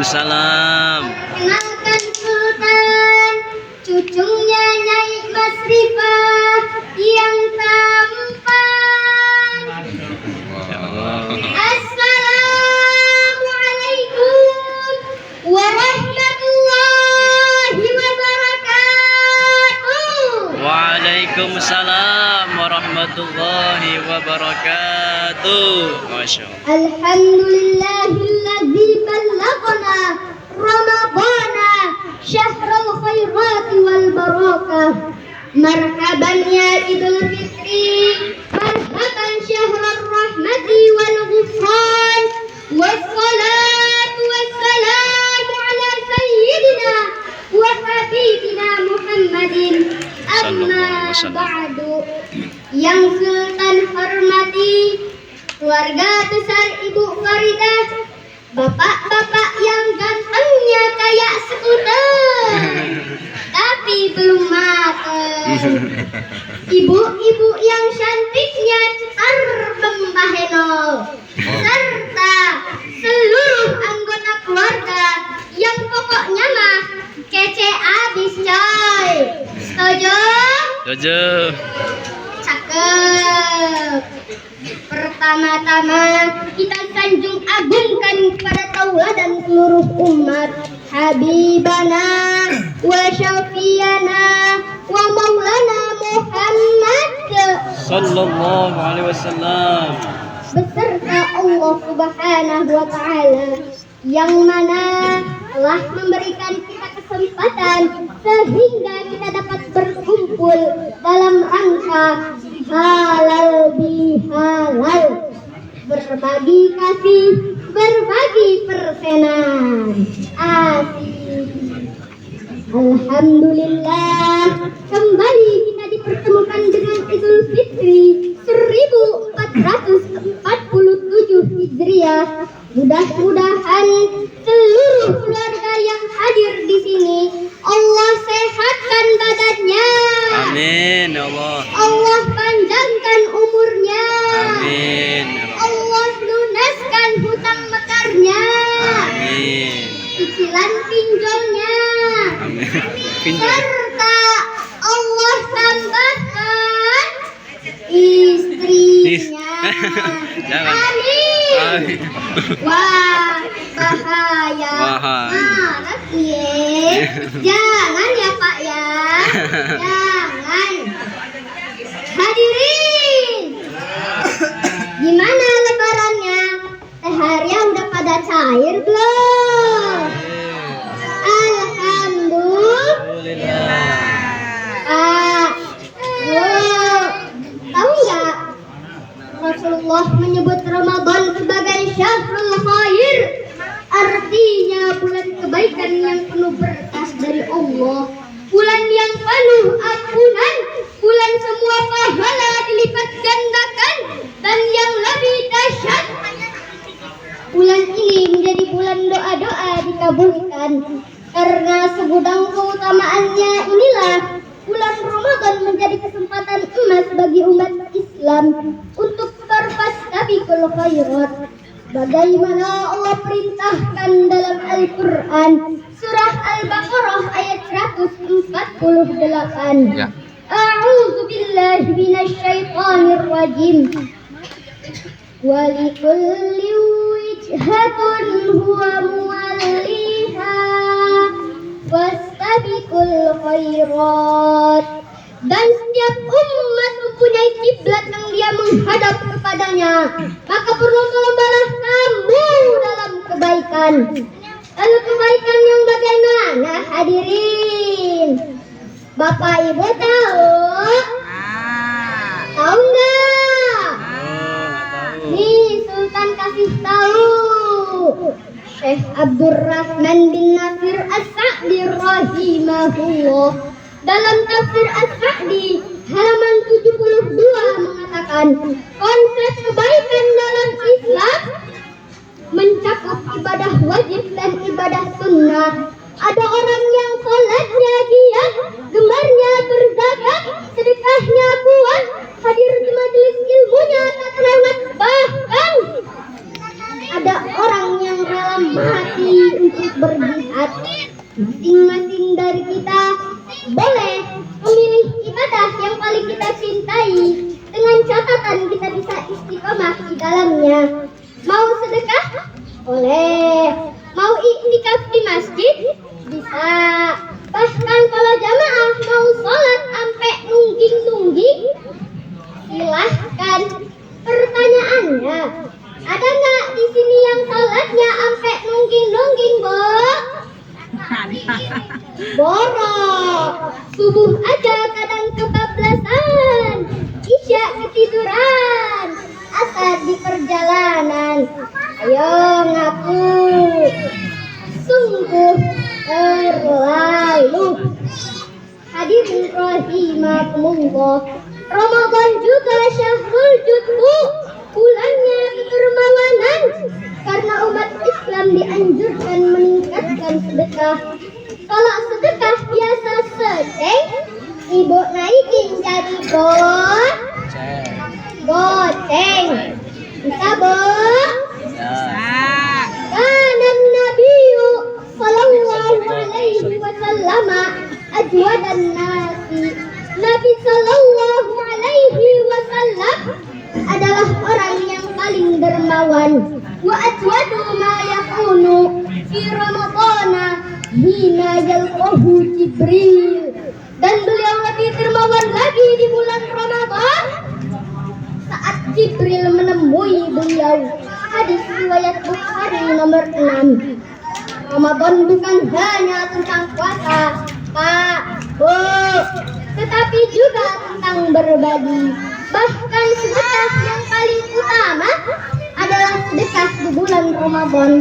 Waalaikumsalam. Kenalkan Sultan, cucunya Nyai Masrifah yang tampan. Assalamualaikum warahmatullahi wabarakatuh. Waalaikumsalam warahmatullahi wabarakatuh. Masya Allah. Alhamdulillahilladzi ballagana Ramadana syahrul khairati wal barakah. Marhaban ya Idul Fitri, marhaban syahrul rahmati wal ghufran. Wassalatu wassalamu ala sayyidina wa habibina Muhammadin. Amma ba'du. Yang Sultan hormati keluarga besar Ibu Faridah, bapak-bapak yang gantengnya kayak skuter tapi belum mateng, ibu-ibu yang cantiknya cetar pembahenol, serta seluruh anggota keluarga yang pokoknya mah kece abis coy. Setuju? Setuju. Cakep. Pertama-tama kita sanjung agungkan kepada tauladan seluruh umat Habibana wa Syafiana wa Maulana Muhammad Sallallahu alaihi wasallam. beserta Allah Subhanahu wa Ta'ala yang mana telah memberikan kita kesempatan sehingga kita dapat berkumpul dalam rangka halal bihalal, berbagi kasih, berbagi persenan. Asik. Alhamdulillah, kembali kita dipertemukan dengan Idul Fitri 1447 Hijriah. Mudah-mudahan seluruh keluarga yang hadir di sini Allah sehatkan badannya. Amin ya Allah. Allah panjangkan umurnya. Amin ya Allah. Allah lunaskan hutang mekarnya. Amin. Cicilan pinjolnya. Amin. Pinjol. Serta Allah tambahkan istrinya. Jangan. Amin. Amin. Wah, bahaya. Bahaya. Malas ya. Jangan ya Pak ya. Jangan. Hadirin. Gimana lebarannya? THR-nya udah pada cair belum? Alhamdulillah. Pak, tahu nggak Rasulullah menyebut Ramadan sebagai syahrul khair, artinya bulan kebaikan yang penuh berkah dari Allah, bulan yang penuh ampunan, bulan semua pahala dilipat gandakan, dan yang lebih dahsyat, bulan ini menjadi bulan doa-doa dikabulkan. Karena segudang keutamaannya inilah bulan Ramadan menjadi kesempatan emas bagi umat Islam untuk berfastabiqul khairat. Bagaimana Allah perintahkan dalam Al-Quran surah Al-Baqarah ayat 148. Ya. A'udzu billahi minasyaitonir rajim. Walikulli wijhatun huwa muwalliha wastabiqul khairat. Dan setiap umat mempunyai kiblat yang dia menghadap kepadanya, maka berlomba-lombalah kamu dalam kebaikan. Lalu kebaikan yang bagaimana hadirin? Bapak Ibu tahu? Tahu nggak? Nih Sultan kasih tahu. Syekh Abdurrahman bin Nasir As-Sa'di rahimahullah dalam tafsir As-Sa'di halaman 72 mengatakan konsep kebaikan dalam Islam mencakup ibadah wajib dan ibadah sunnah. Ada orang yang sholatnya giat, gemarnya berzakat, sedekahnya kuat, hadir di majelis ilmunya tak terlewat, bahkan ada orang yang rela mati untuk kesempatan kita bisa istiqomah di dalamnya. Mau sedekah? Boleh. Mau iktikaf di masjid? Bisa. Bahkan kalau jamaah mau sholat sampai nungging-nungging, silahkan. Pertanyaannya, ada nggak di sini yang sholatnya sampai nungging-nungging, Bo? Borok. Subuh aja kadang kebablasan, isya ketiduran, asar di perjalanan. Ayo ngaku, sungguh terlalu. Hadirin rahimakumullah, Ramadan juga syahrul judbu, bulannya kedermawanan. Karena umat Islam dianjurkan meningkatkan sedekah. Kalau sedekah biasa sedeng, ibu naikin jadi goceng. Bisa, Bo? Kanan Nabiyu sallallahu alaihi wasallam ajwadan nasi. Nabi sallallahu alaihi wasallam adalah orang yang paling dermawan. Wa ajwadu ma yakunu fi ramadana hina yalqahu Jibril. Dan beliau lebih dermawan lagi di bulan Ramadan saat Jibril menemui beliau. Hadis riwayat Bukhari nomor 6. Ramadan bukan hanya tentang puasa, Pak, Bu, tetapi juga tentang berbagi. Bahkan sedekah yang paling utama adalah sedekah di bulan Ramadan.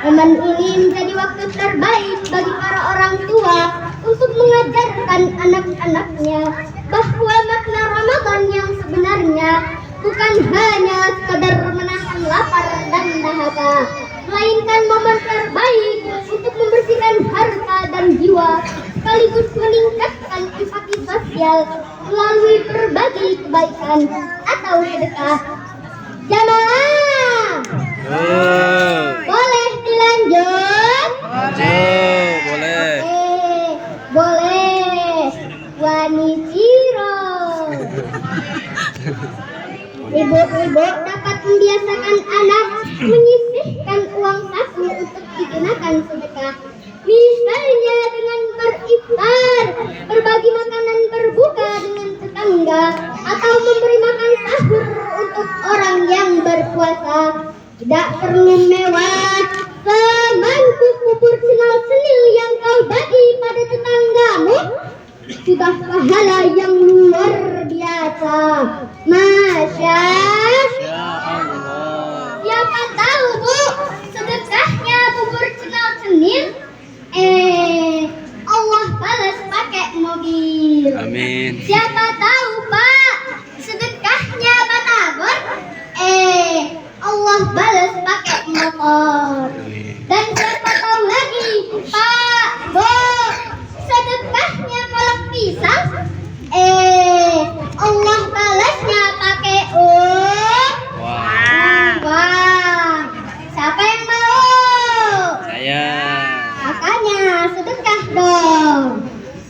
Momen ini menjadi waktu terbaik bagi para orang tua untuk mengajarkan anak-anaknya bahwa makna Ramadan yang sebenarnya bukan hanya sekadar menahan lapar dan dahaga, melainkan momen terbaik untuk membersihkan harta dan jiwa, sekaligus meningkatkan empati sosial melalui berbagi kebaikan atau sedekah. Jamaah, boleh dilanjut? Boleh. Oke, boleh. Wanitiro. Ibu-ibu dapat membiasakan anak menyisihkan uang saku untuk digunakan sedekah. Misalnya dengan beriftar, berbagi makanan berbuka dengan tetangga, atau memberi makan sahur untuk orang yang berpuasa. Tidak perlu mewah, semangkuk bubur cenal-cenil yang kau bagi pada tetanggamu sudah pahala yang luar biasa. Masya Allah. Siapa tahu, Bu, sedekahnya bubur cenal-cenil Allah balas pakai mobil. Amin. Siapa tahu, Pak, sedekahnya batagor Allah balas pakai motor. Amin. Dan siapa tahu lagi, Pak, Bu, sedekahnya kolak pisang Allah balasnya pakai Wah, siapa yang mau? Saya. Makanya sedekah dong.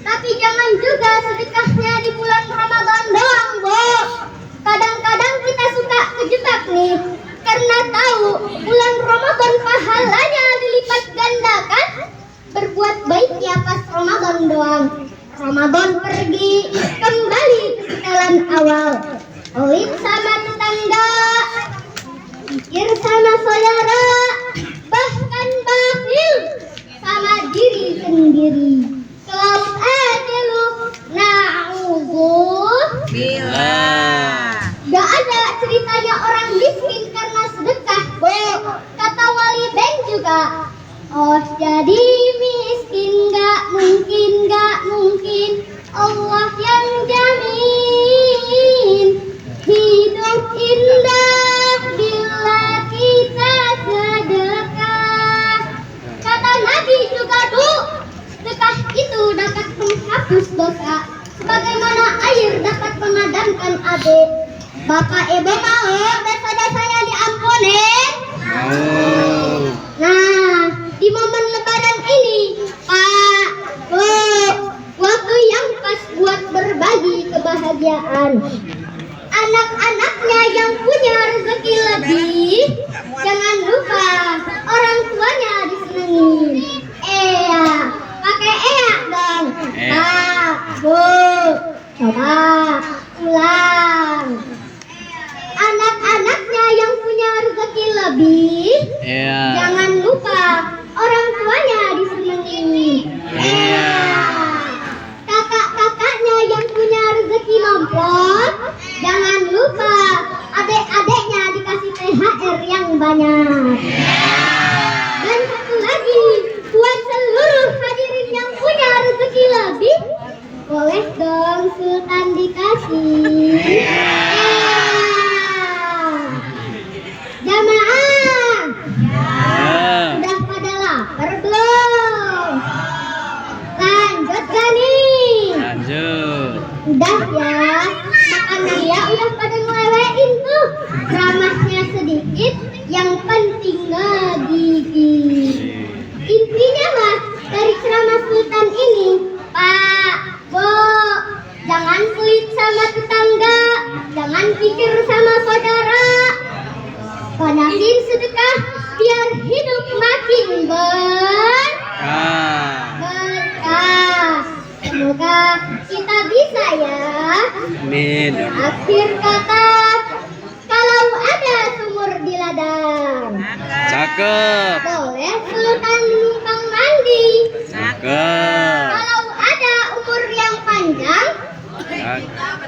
Tapi jangan juga sedekahnya di bulan Ramadan doang, Bu. Kadang-kadang kita suka kejebak nih, karena tahu bulan Ramadan pahalanya dilipat gandakan. Berbuat baiknya pas Ramadan doang. Ramadan pergi, kembali ke setelan awal. Olit sama tetangga, pikir sama saudara, bahkan bakhil sama diri sendiri. Selalu aja lu na'udzubillah. Gak ada ceritanya orang miskin karena sedekah, Bu. Kata Wali Beng juga, oh jadi miskin gak mungkin Allah yang jamin hidup indah bila kita sedekah. Kata Nabi juga, Bu, sedekah itu dapat menghapus dosa sebagaimana air dapat memadamkan api. Bapak Ibu mau dosa-dosanya diampunin? Nah, di momen lebaran ini, Pak, Bu, waktu yang pas buat berbagi kebahagiaan. anak-anaknya yang punya rezeki lebih, jangan lupa orang tuanya disenangi. Pakai dong. Pak, Bu, coba ulang. Anak-anaknya yang punya rezeki lebih, Iya. jangan lupa orang tuanya disenangi. Kakak-kakaknya yang punya rezeki lompong, jangan lupa adik-adiknya dikasih THR yang banyak. Dan satu lagi, buat seluruh hadirin yang punya rezeki lebih, boleh dong Sultan dikasih. Jamaah, udah pada lapar belum? Lanjut gak nih? Lanjut. Udah ya, makanannya udah pada ngelewein tuh. Ramahnya sedikit, yang penting ngegigit. Intinya mah dari ceramah Sultan ini, Pak, Bu, jangan pelit sama tetangga, jangan pikir sama saudara. Banyakin sedekah biar hidup makin berkah. Semoga kita bisa ya. Amin. Akhir kata, kalau ada sumur di ladang, Cakep. boleh Sultan numpang mandi. Cakep. Kalau ada umur yang panjang,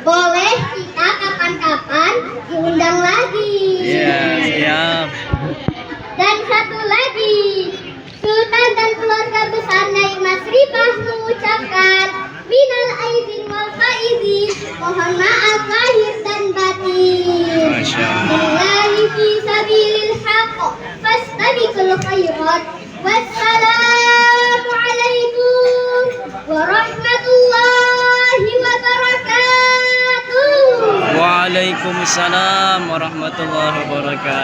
boleh kita kapan-kapan diundang lagi. Iya, siap. Dan satu lagi, Sultan dan keluarga besarnya Mas Rifah mengucapkan minal aidin wal faizin, mohon maaf lahir dan batin. Masya Allah. Billahi fi sabilil haqq fastabiqul khairat. Wassalamu alaikum warahmatullahi wabarakatuh. Waalaikumsalam warahmatullahi wabarakatuh.